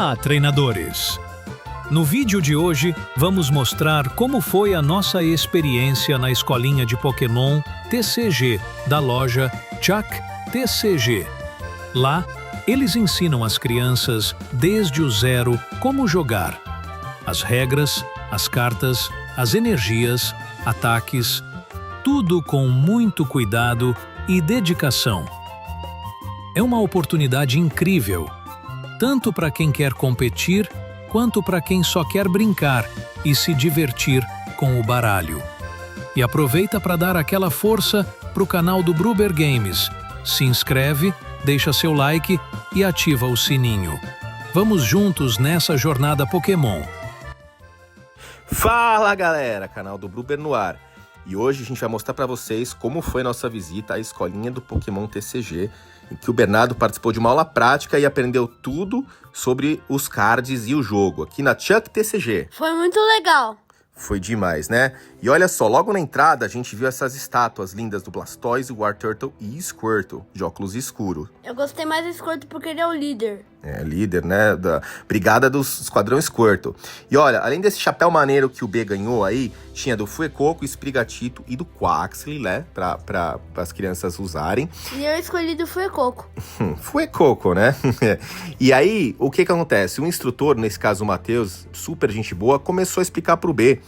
Olá, treinadores! No vídeo de hoje, vamos mostrar como foi a nossa experiência na escolinha de Pokémon TCG, da loja Chuck TCG. Lá, eles ensinam as crianças, desde o zero, como jogar. As regras, as cartas, as energias, ataques, tudo com muito cuidado e dedicação. É uma oportunidade incrível, tanto para quem quer competir, quanto para quem só quer brincar e se divertir com o baralho. E aproveita para dar aquela força para o canal do Bruber Games. Se inscreve, deixa seu like e ativa o sininho. Vamos juntos nessa jornada Pokémon. Fala galera, canal do Bruber no ar. E hoje a gente vai mostrar para vocês como foi nossa visita à escolinha do Pokémon TCG, em que o Bernardo participou de uma aula prática e aprendeu tudo sobre os cards e o jogo, aqui na Chuck TCG. Foi muito legal. Foi demais, né? E olha só, logo na entrada a gente viu essas estátuas lindas do Blastoise, Wartortle e Squirtle, de óculos escuros. Eu gostei mais do Squirtle porque ele é o líder. É, líder, né, da brigada do Esquadrão Squirtle. E olha, além desse chapéu maneiro que o B ganhou aí, tinha do Fuecoco, Sprigatito e do Quaxly, né, para as crianças usarem. E eu escolhi do Fuecoco. Fuecoco, né? E aí, o que acontece? O instrutor, nesse caso o Matheus, super gente boa, começou a explicar pro B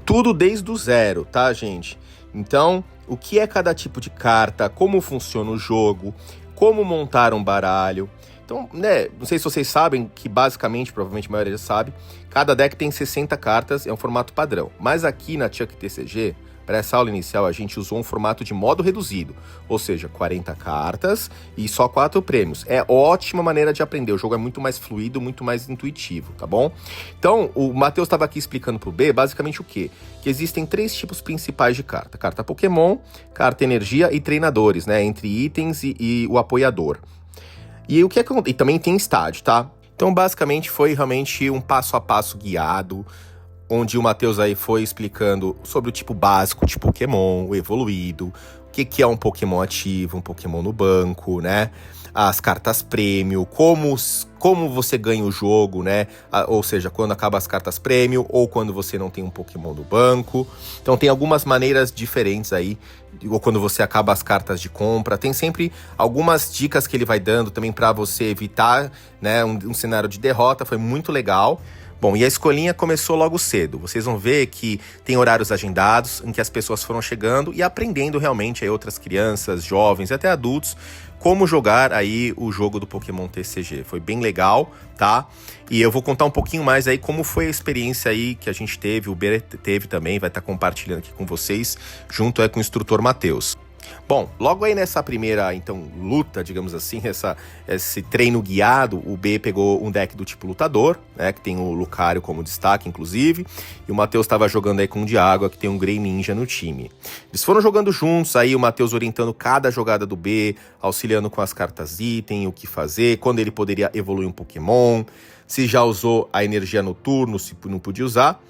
tudo desde o zero, tá, gente? Então, o que é cada tipo de carta, como funciona o jogo, como montar um baralho. Então, né, não sei se vocês sabem que basicamente, provavelmente a maioria já sabe, cada deck tem 60 cartas, é um formato padrão. Mas aqui na Chuck TCG, para essa aula inicial, a gente usou um formato de modo reduzido, ou seja, 40 cartas e só 4 prêmios. É ótima maneira de aprender, o jogo é muito mais fluido, muito mais intuitivo, tá bom? Então, o Matheus estava aqui explicando pro B, basicamente o quê? Que existem 3 tipos principais de carta. Carta Pokémon, carta Energia e treinadores, né? Entre itens e o apoiador. E também tem estádio, tá? Então, basicamente, foi realmente um passo a passo guiado, onde o Matheus aí foi explicando sobre o tipo básico de Pokémon, o evoluído, o que é um Pokémon ativo, um Pokémon no banco, né? As cartas prêmio, como você ganha o jogo, né? Ou seja, quando acaba as cartas prêmio ou quando você não tem um Pokémon no banco. Então tem algumas maneiras diferentes aí, ou quando você acaba as cartas de compra. Tem sempre algumas dicas que ele vai dando também para você evitar, né, um cenário de derrota. Foi muito legal. Bom, e a escolinha começou logo cedo. Vocês vão ver que tem horários agendados em que as pessoas foram chegando e aprendendo realmente aí outras crianças, jovens e até adultos como jogar aí o jogo do Pokémon TCG. Foi bem legal, tá? E eu vou contar um pouquinho mais aí como foi a experiência aí que a gente teve, o Ber teve também, vai estar compartilhando aqui com vocês, junto aí com o instrutor Matheus. Bom, logo aí nessa primeira, então, luta, digamos assim, esse treino guiado, o B pegou um deck do tipo lutador, né, que tem o Lucario como destaque, inclusive, e o Matheus estava jogando aí com o de água, que tem um Greninja no time. Eles foram jogando juntos, aí o Matheus orientando cada jogada do B, auxiliando com as cartas item, o que fazer, quando ele poderia evoluir um Pokémon, se já usou a energia no turno, se não podia usar.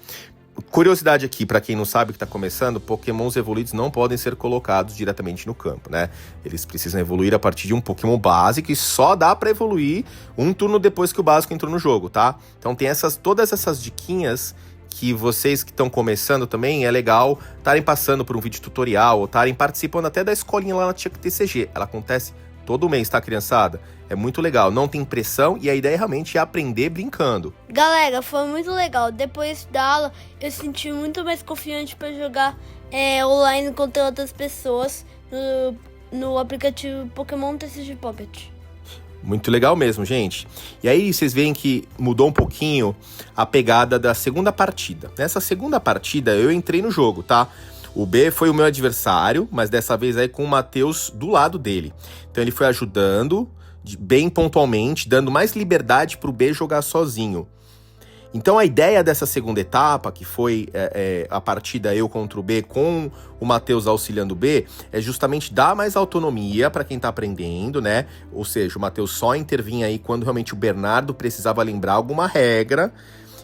Curiosidade aqui, para quem não sabe que está começando, Pokémons evoluídos não podem ser colocados diretamente no campo, né? Eles precisam evoluir a partir de um Pokémon básico e só dá para evoluir um turno depois que o básico entrou no jogo, tá? Então tem todas essas diquinhas que vocês que estão começando também é legal estarem passando por um vídeo tutorial ou estarem participando até da escolinha lá na Chuck TCG. Ela acontece todo mês, tá, criançada? É muito legal, não tem pressão e a ideia realmente é aprender brincando. Galera, foi muito legal. Depois da aula, eu senti muito mais confiante para jogar online contra outras pessoas no aplicativo Pokémon TCG Pocket. Muito legal mesmo, gente. E aí vocês veem que mudou um pouquinho a pegada da segunda partida. Nessa segunda partida eu entrei no jogo, tá? O B foi o meu adversário, mas dessa vez aí com o Matheus do lado dele. Então ele foi ajudando bem pontualmente, dando mais liberdade para o B jogar sozinho. Então a ideia dessa segunda etapa, que foi a partida eu contra o B com o Matheus auxiliando o B, é justamente dar mais autonomia para quem tá aprendendo, né? Ou seja, o Matheus só intervinha aí quando realmente o Bernardo precisava lembrar alguma regra.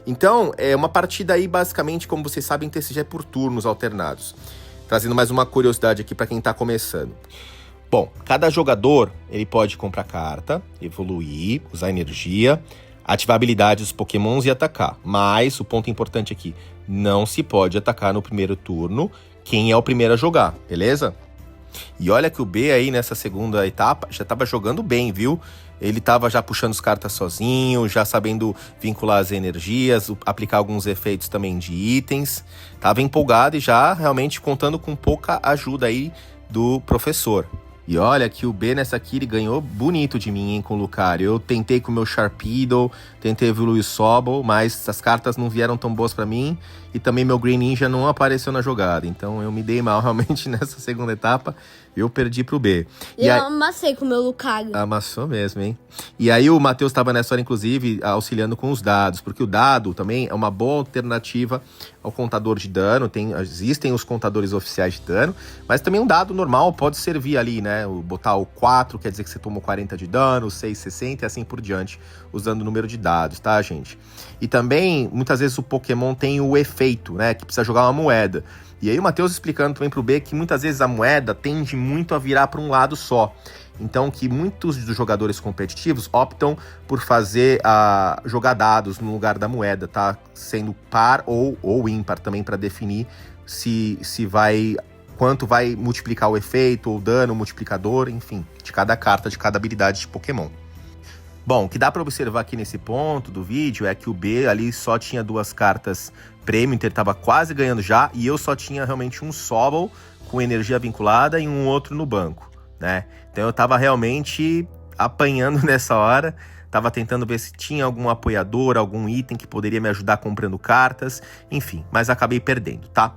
Então, é uma partida aí, basicamente, como vocês sabem, TCG é por turnos alternados. Trazendo mais uma curiosidade aqui para quem tá começando. Bom, cada jogador, ele pode comprar carta, evoluir, usar energia, ativar a habilidade dos pokémons e atacar. Mas o ponto importante aqui, não se pode atacar no primeiro turno quem é o primeiro a jogar, beleza? E olha que o B aí nessa segunda etapa já estava jogando bem, viu? Ele estava já puxando as cartas sozinho, já sabendo vincular as energias, aplicar alguns efeitos também de itens. Tava empolgado e já realmente contando com pouca ajuda aí do professor. E olha que o B nessa aqui ele ganhou bonito de mim, hein, com o Lucario. Eu tentei com o meu Sharpedo, tentei evoluir o Sobble, mas as cartas não vieram tão boas pra mim. E também meu Green Ninja não apareceu na jogada. Então eu me dei mal realmente nessa segunda etapa. Eu perdi pro B. Eu amassei com o meu Lucario. Amassou mesmo, hein? E aí o Matheus estava nessa hora, inclusive, auxiliando com os dados. Porque o dado também é uma boa alternativa ao contador de dano. Existem os contadores oficiais de dano. Mas também um dado normal pode servir ali, né? Botar o 4, quer dizer que você tomou 40 de dano, o 6, 60 e assim por diante. Usando o número de dados, tá, gente? E também, muitas vezes o Pokémon tem o efeito, né? Que precisa jogar uma moeda. E aí o Matheus explicando também pro B que muitas vezes a moeda tende muito a virar para um lado só. Então que muitos dos jogadores competitivos optam por jogar dados no lugar da moeda, tá? Sendo par ou ímpar também para definir quanto vai multiplicar o efeito ou dano, multiplicador, enfim, de cada carta, de cada habilidade de Pokémon. Bom, o que dá para observar aqui nesse ponto do vídeo é que o B ali só tinha 2 cartas prêmio, então ele estava quase ganhando já, e eu só tinha realmente um Sobble com energia vinculada e um outro no banco, né? Então eu estava realmente apanhando nessa hora, estava tentando ver se tinha algum apoiador, algum item que poderia me ajudar comprando cartas, enfim, mas acabei perdendo, tá?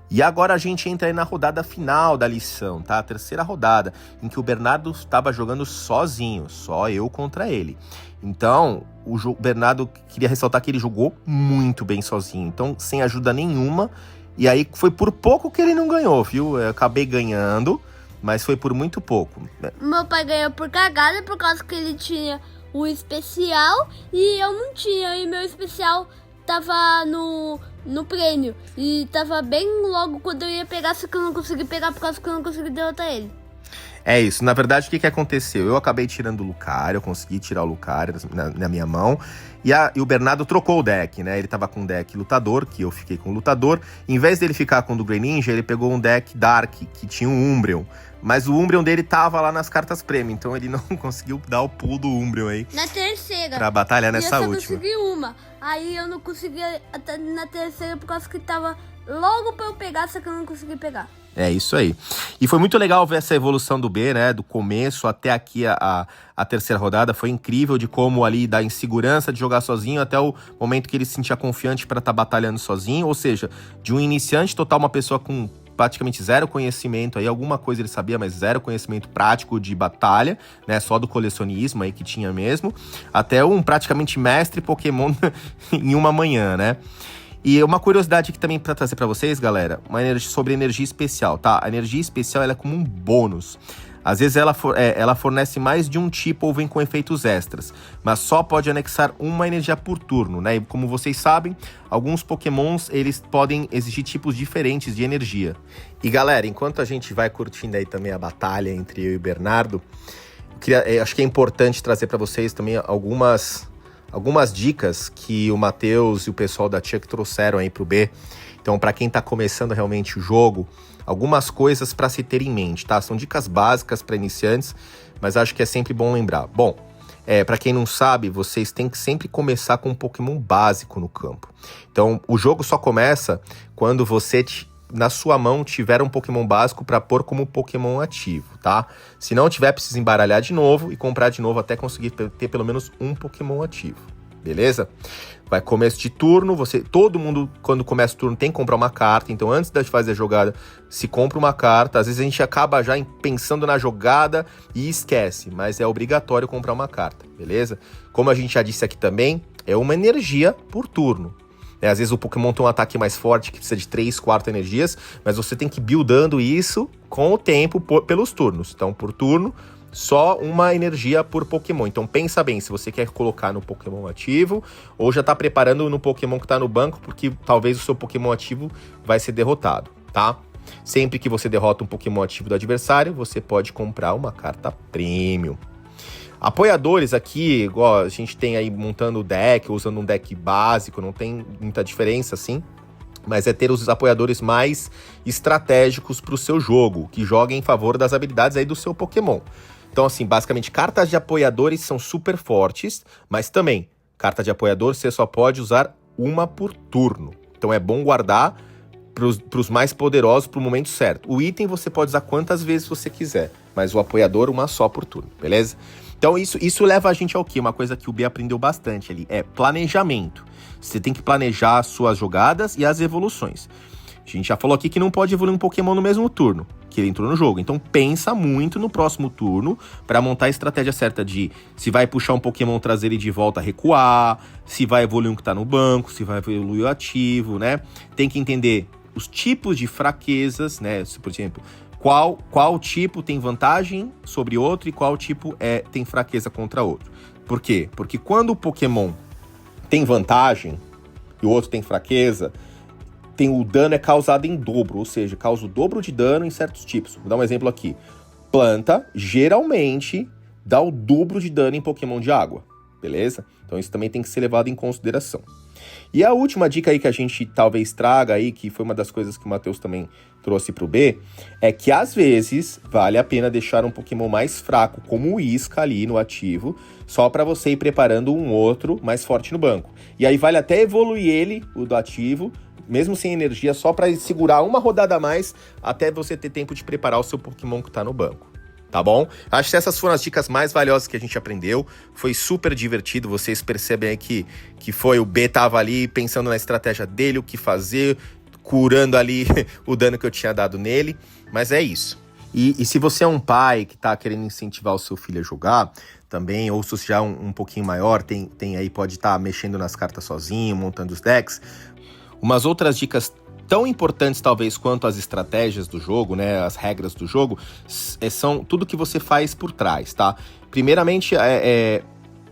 E agora a gente entra aí na rodada final da lição, tá? A terceira rodada, em que o Bernardo estava jogando sozinho, só eu contra ele. Então, o Bernardo, queria ressaltar que ele jogou muito bem sozinho, então sem ajuda nenhuma. E aí foi por pouco que ele não ganhou, viu? Eu acabei ganhando, mas foi por muito pouco. Meu pai ganhou por cagada, por causa que ele tinha o especial e eu não tinha, e meu especial tava no prêmio. E tava bem logo quando eu ia pegar, só que eu não consegui pegar por causa que eu não consegui derrotar ele. É isso, na verdade o que aconteceu? Eu acabei tirando o Lucario, eu consegui tirar o Lucario na minha mão. E o Bernardo trocou o deck, né? Ele tava com um deck lutador, que eu fiquei com o lutador. Em vez dele ficar com o do Grey Ninja, ele pegou um deck Dark, que tinha um Umbreon. Mas o Umbreon dele tava lá nas cartas prêmio, então ele não conseguiu dar o pulo do Umbreon aí. Na terceira. Pra batalhar nessa última. Eu só consegui uma. Aí eu não consegui até na terceira por causa que tava logo pra eu pegar, só que eu não consegui pegar. É isso aí. E foi muito legal ver essa evolução do B, né? Do começo até aqui a terceira rodada. Foi incrível de como ali da insegurança de jogar sozinho até o momento que ele se sentia confiante para estar batalhando sozinho. Ou seja, de um iniciante total, uma pessoa com praticamente zero conhecimento, aí alguma coisa ele sabia, mas zero conhecimento prático de batalha, né? Só do colecionismo aí que tinha mesmo. Até um praticamente mestre Pokémon em uma manhã, né? E uma curiosidade aqui também para trazer para vocês, galera, sobre energia especial, tá? A energia especial ela é como um bônus. Às vezes ela fornece mais de um tipo ou vem com efeitos extras, mas só pode anexar uma energia por turno, né? E como vocês sabem, alguns pokémons eles podem exigir tipos diferentes de energia. E galera, enquanto a gente vai curtindo aí também a batalha entre eu e o Bernardo, acho que é importante trazer para vocês também algumas dicas que o Matheus e o pessoal da Chuck trouxeram aí pro B. Então, para quem tá começando realmente o jogo, algumas coisas para se ter em mente, tá? São dicas básicas para iniciantes, mas acho que é sempre bom lembrar. Bom, para quem não sabe, vocês têm que sempre começar com um Pokémon básico no campo. Então, o jogo só começa quando você na sua mão tiver um Pokémon básico para pôr como Pokémon ativo, tá? Se não tiver, precisa embaralhar de novo e comprar de novo até conseguir ter pelo menos um Pokémon ativo, beleza? Vai começo de turno, todo mundo quando começa o turno tem que comprar uma carta, então antes de fazer a jogada, se compra uma carta. Às vezes a gente acaba já pensando na jogada e esquece, mas é obrigatório comprar uma carta, beleza? Como a gente já disse aqui também, é uma energia por turno. Às vezes o Pokémon tem um ataque mais forte que precisa de 3, 4 energias, mas você tem que ir buildando isso com o tempo pelos turnos. Então, por turno, só uma energia por Pokémon. Então, pensa bem se você quer colocar no Pokémon ativo ou já tá preparando no Pokémon que tá no banco, porque talvez o seu Pokémon ativo vai ser derrotado, tá? Sempre que você derrota um Pokémon ativo do adversário, você pode comprar uma carta Premium. Apoiadores aqui, igual a gente tem aí montando o deck, usando um deck básico, não tem muita diferença assim. Mas é ter os apoiadores mais estratégicos para o seu jogo, que joguem em favor das habilidades aí do seu Pokémon. Então, assim, basicamente, cartas de apoiadores são super fortes, mas também, carta de apoiador você só pode usar uma por turno. Então é bom guardar para os mais poderosos para o momento certo. O item você pode usar quantas vezes você quiser, mas o apoiador uma só por turno, beleza? Então isso leva a gente ao quê? Uma coisa que o B aprendeu bastante ali, é planejamento. Você tem que planejar as suas jogadas e as evoluções. A gente já falou aqui que não pode evoluir um Pokémon no mesmo turno que ele entrou no jogo. Então pensa muito no próximo turno para montar a estratégia certa de se vai puxar um Pokémon, trazer ele de volta, recuar, se vai evoluir um que tá no banco, se vai evoluir o ativo, né? Tem que entender os tipos de fraquezas, né? Por exemplo, qual tipo tem vantagem sobre outro e qual tipo tem fraqueza contra outro. Por quê? Porque quando o Pokémon tem vantagem e o outro tem fraqueza, o dano é causado em dobro, ou seja, causa o dobro de dano em certos tipos. Vou dar um exemplo aqui. Planta, geralmente, dá o dobro de dano em Pokémon de água, beleza? Então isso também tem que ser levado em consideração. E a última dica aí que a gente talvez traga aí, que foi uma das coisas que o Matheus também trouxe pro B, é que às vezes vale a pena deixar um Pokémon mais fraco, como o Isca ali no ativo, só para você ir preparando um outro mais forte no banco. E aí vale até evoluir ele, o do ativo, mesmo sem energia, só para segurar uma rodada a mais, até você ter tempo de preparar o seu Pokémon que tá no banco. Tá bom? Acho que essas foram as dicas mais valiosas que a gente aprendeu. Foi super divertido, vocês percebem aí que foi o B tava ali pensando na estratégia dele, o que fazer, curando ali o dano que eu tinha dado nele. Mas é isso. E se você é um pai que tá querendo incentivar o seu filho a jogar também, ou se você já é um pouquinho maior, tem aí, pode estar mexendo nas cartas sozinho, montando os decks. Umas outras dicas tão importantes talvez quanto as estratégias do jogo, né, as regras do jogo, são tudo que você faz por trás, tá? Primeiramente,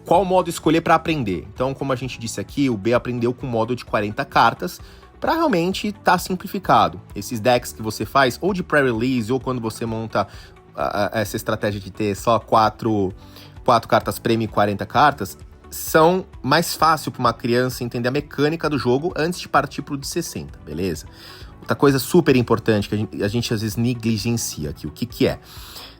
qual modo escolher para aprender. Então, como a gente disse aqui, o B aprendeu com o modo de 40 cartas, para realmente estar simplificado. Esses decks que você faz, ou de pré-release, ou quando você monta essa estratégia de ter só 4 cartas prêmio e 40 cartas, são mais fácil para uma criança entender a mecânica do jogo antes de partir pro de 60, beleza? Outra coisa super importante que a gente às vezes negligencia aqui, o que é?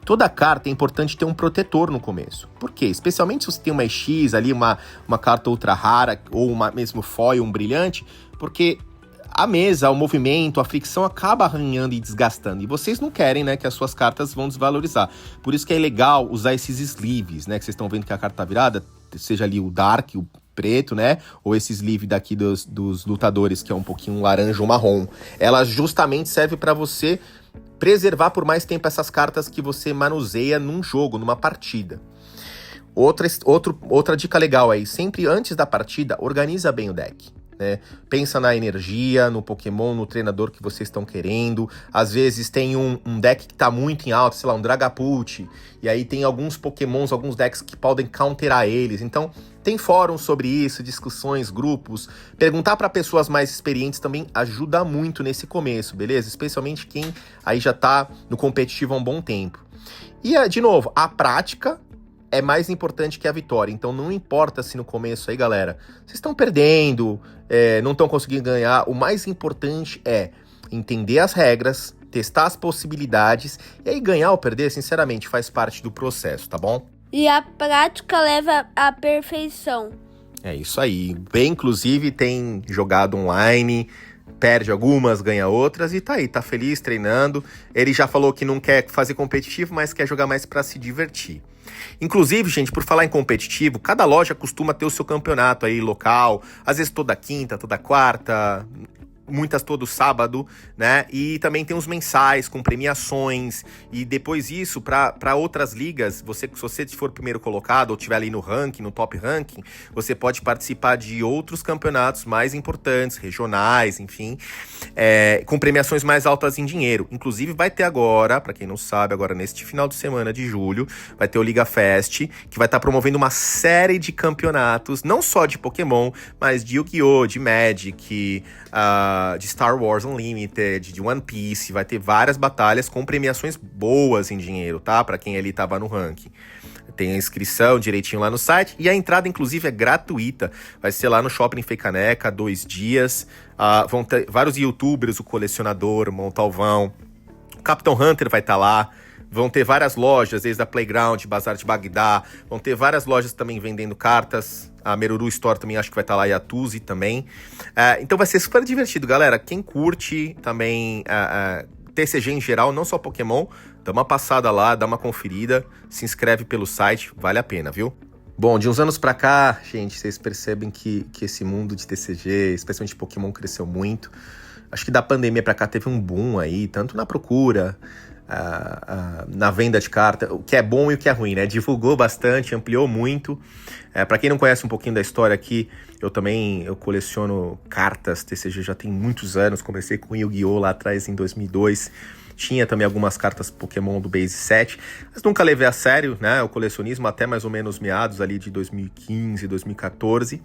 Toda carta é importante ter um protetor no começo. Por quê? Especialmente se você tem uma EX ali, uma carta ultra rara, ou uma mesmo foil, um brilhante, porque a mesa, o movimento, a fricção acaba arranhando e desgastando. E vocês não querem, né, que as suas cartas vão desvalorizar. Por isso que é legal usar esses sleeves, né, que vocês estão vendo que a carta tá virada, seja ali o dark, o preto, né, ou esse sleeve daqui dos lutadores, que é um pouquinho laranja ou marrom. Ela justamente serve para você preservar por mais tempo essas cartas que você manuseia num jogo, numa partida. Outra dica legal aí, sempre antes da partida, organiza bem o deck. Né? Pensa na energia, no Pokémon, no treinador que vocês estão querendo. Às vezes tem um deck que tá muito em alta, sei lá, um Dragapult, e aí tem alguns Pokémons, alguns decks que podem counterar eles. Então tem fóruns sobre isso, discussões, grupos. Perguntar para pessoas mais experientes também ajuda muito nesse começo, beleza? Especialmente quem aí já tá no competitivo há um bom tempo. E, de novo, a prática é mais importante que a vitória. Então não importa se no começo aí, galera, vocês estão perdendo, não estão conseguindo ganhar. O mais importante é entender as regras, testar as possibilidades, e aí ganhar ou perder, sinceramente, faz parte do processo, tá bom? E a prática leva à perfeição. É isso aí. Bem, inclusive, tem jogado online, perde algumas, ganha outras, e tá aí, tá feliz, treinando. Ele já falou que não quer fazer competitivo, mas quer jogar mais pra se divertir. Inclusive, gente, por falar em competitivo, cada loja costuma ter o seu campeonato aí local, às vezes toda quinta, toda quarta, muitas todo sábado, né? E também tem os mensais com premiações, e depois isso, para outras ligas, se você for primeiro colocado ou estiver ali no ranking, no top ranking, você pode participar de outros campeonatos mais importantes, regionais, enfim, com premiações mais altas em dinheiro. Inclusive vai ter agora, para quem não sabe, agora neste final de semana de julho, vai ter o Liga Fest, que vai estar promovendo uma série de campeonatos, não só de Pokémon, mas de Yu-Gi-Oh!, de Magic, de Star Wars Unlimited, de One Piece. Vai ter várias batalhas com premiações boas em dinheiro, tá? Pra quem ali tava no ranking. Tem a inscrição direitinho lá no site e a entrada, inclusive, é gratuita. Vai ser lá no Shopping Feicaneca, 2 dias. Vão ter vários youtubers, o Colecionador, o Montalvão. O Capitão Hunter vai estar lá. Vão ter várias lojas, desde a Playground, Bazar de Bagdá. Vão ter várias lojas também vendendo cartas. A Meruru Store também acho que vai estar lá, e a Tuzi também. Então vai ser super divertido, galera. Quem curte também TCG em geral, não só Pokémon, dá uma passada lá, dá uma conferida, se inscreve pelo site, vale a pena, viu? Bom, de uns anos pra cá, gente, vocês percebem que esse mundo de TCG, especialmente Pokémon, cresceu muito. Acho que da pandemia pra cá teve um boom aí, tanto na procura, na venda de carta, o que é bom e o que é ruim, né? Divulgou bastante, ampliou muito. Pra quem não conhece um pouquinho da história aqui, eu coleciono cartas TCG já tem muitos anos. Comecei com Yu-Gi-Oh! Lá atrás em 2002. Tinha também algumas cartas Pokémon do Base 7, mas nunca levei a sério, né, o colecionismo até mais ou menos meados ali de 2015, 2014.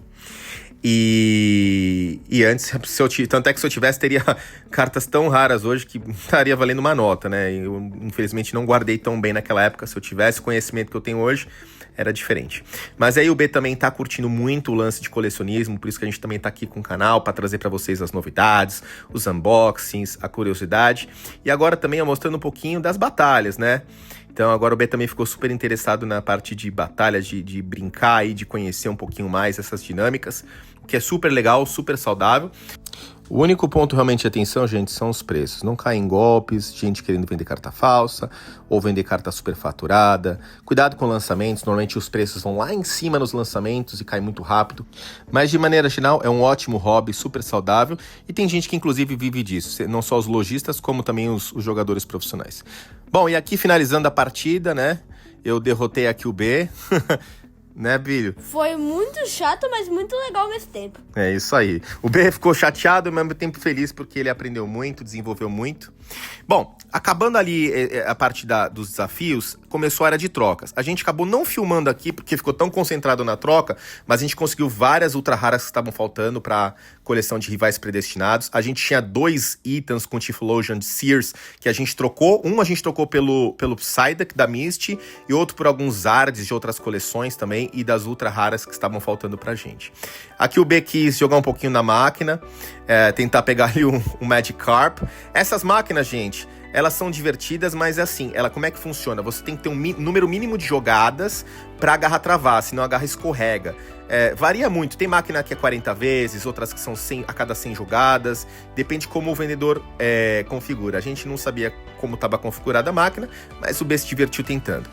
E antes, tanto é que se eu tivesse, teria cartas tão raras hoje que estaria valendo uma nota, né? Eu, infelizmente, não guardei tão bem naquela época. Se eu tivesse o conhecimento que eu tenho hoje, era diferente. Mas aí o B também tá curtindo muito o lance de colecionismo, por isso que a gente também tá aqui com o canal, para trazer para vocês as novidades, os unboxings, a curiosidade. E agora também mostrando um pouquinho das batalhas, né? Então agora o B também ficou super interessado na parte de batalhas, de brincar e de conhecer um pouquinho mais essas dinâmicas, o que é super legal, super saudável. O único ponto realmente de atenção, gente, são os preços. Não caem em golpes, gente querendo vender carta falsa ou vender carta superfaturada. Cuidado com lançamentos, normalmente os preços vão lá em cima nos lançamentos e caem muito rápido. Mas de maneira geral é um ótimo hobby, super saudável. E tem gente que inclusive vive disso, não só os lojistas como também os jogadores profissionais. Bom, e aqui finalizando a partida, né? Eu derrotei aqui o B. Né, Bilho? Foi muito chato, mas muito legal ao mesmo tempo. É isso aí. O B ficou chateado e ao mesmo tempo feliz porque ele aprendeu muito, desenvolveu muito. Bom, acabando ali a parte dos desafios, começou a área de trocas. A gente acabou não filmando aqui porque ficou tão concentrado na troca, mas a gente conseguiu várias ultra raras que estavam faltando para coleção de rivais predestinados. A gente tinha 2 itens com Typhlosion de Sears que a gente trocou. Um a gente trocou pelo Psyduck da Misty e outro por alguns Zards de outras coleções também e das ultra raras que estavam faltando pra gente. Aqui o B quis jogar um pouquinho na máquina, tentar pegar ali um Magikarp. Essas máquinas, gente, elas são divertidas, mas é assim, como é que funciona? Você tem que ter um número mínimo de jogadas pra a garra travar, senão a garra escorrega. Varia muito, tem máquina que é 40 vezes, outras que são 100 a cada 100 jogadas, depende como o vendedor configura. A gente não sabia como estava configurada a máquina, mas o B se divertiu tentando.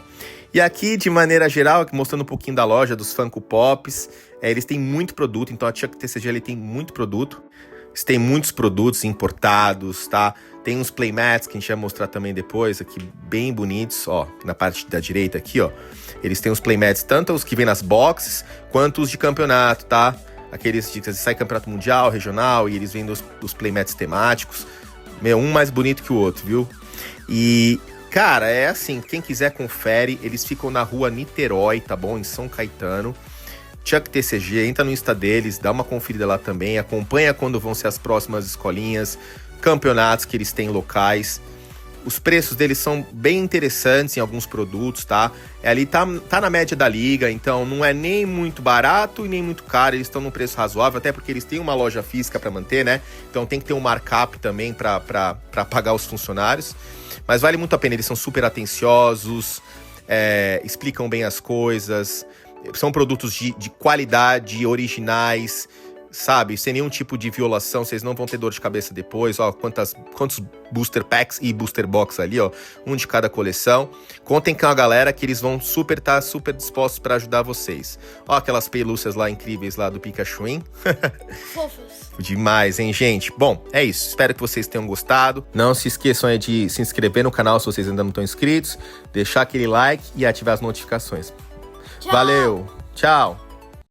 E aqui, de maneira geral, mostrando um pouquinho da loja dos Funko Pops, eles têm muito produto, então a Chuck TCG ele tem muito produto. Eles têm muitos produtos importados, tá? Tem uns playmats que a gente vai mostrar também depois, aqui bem bonitos, ó, na parte da direita aqui, ó. Eles têm os playmats, tanto os que vêm nas boxes, quanto os de campeonato, tá? Aqueles que sai campeonato mundial, regional, e eles vendem os playmats temáticos. Um mais bonito que o outro, viu? E, cara, é assim, quem quiser confere, eles ficam na rua Niterói, tá bom? Em São Caetano. Chuck TCG, entra no Insta deles, dá uma conferida lá também, acompanha quando vão ser as próximas escolinhas, campeonatos que eles têm locais. Os preços deles são bem interessantes em alguns produtos, tá? Ali tá na média da liga, então não é nem muito barato e nem muito caro, eles estão num preço razoável, até porque eles têm uma loja física para manter, né? Então tem que ter um markup também para pagar os funcionários. Mas vale muito a pena, eles são super atenciosos, explicam bem as coisas. São produtos de qualidade, originais, sabe? Sem nenhum tipo de violação, vocês não vão ter dor de cabeça depois. Ó, quantos booster packs e booster box ali, ó. Um de cada coleção. Contem com a galera que eles vão estar super dispostos para ajudar vocês. Ó, aquelas pelúcias lá incríveis lá do Pikachu, hein? Fofos. Demais, hein, gente? Bom, é isso. Espero que vocês tenham gostado. Não se esqueçam aí de se inscrever no canal se vocês ainda não estão inscritos. Deixar aquele like e ativar as notificações. Tchau. Valeu, tchau!